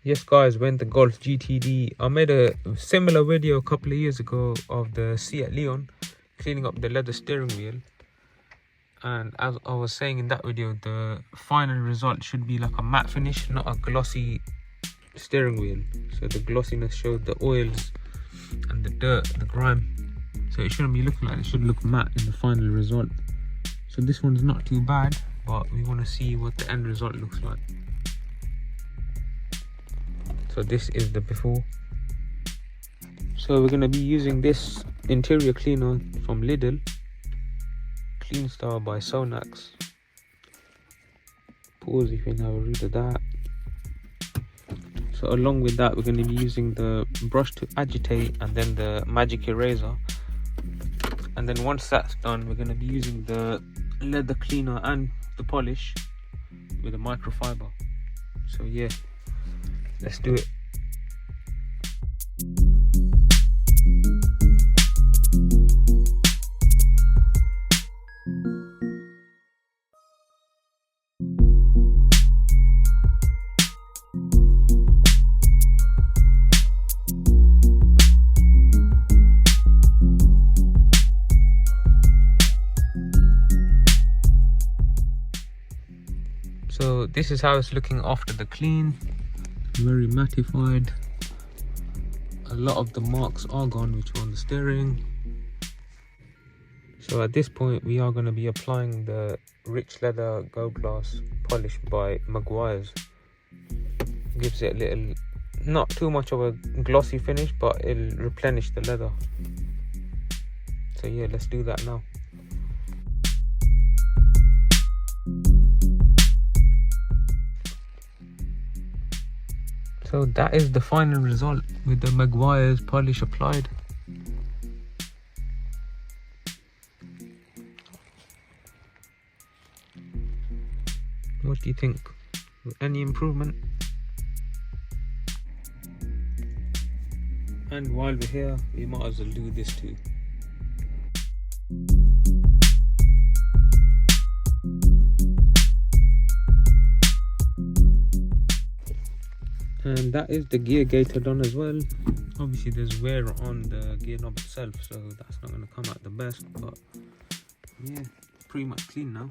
Yes guys, when the Golf GTD, I made a similar video a couple of years ago of the Seat Leon cleaning up the leather steering wheel, and as I was saying in that video, the final result should be like a matte finish, not a glossy steering wheel. So the glossiness showed the oils and the dirt, the grime, so it shouldn't be looking like it should look matte in the final result. So this one's not too bad, but we want to see what the end result looks like. So this is the before. So we're going to be using this interior cleaner from Lidl, Clean Star by Sonax. Pause if you can have a read of that. So along with that, we're going to be using the brush to agitate and then the magic eraser. And then once that's done, we're going to be using the leather cleaner and the polish with a microfiber. So yeah, let's do it. So this is how it's looking after the clean. Very mattified. A lot of the marks are gone which were on the steering. So at this point we are going to be applying the rich leather gold glass polish by Maguire's. Gives it a little, not too much of a glossy finish, but it'll replenish the leather. So yeah, let's do that now. So that is the final result with the Maguire's polish applied. What do you think? Any improvement? And while we're here, we might as well do this too. And that is the gear gator done as well. Obviously there's wear on the gear knob itself, so that's not going to come out the best, but yeah, pretty much clean now.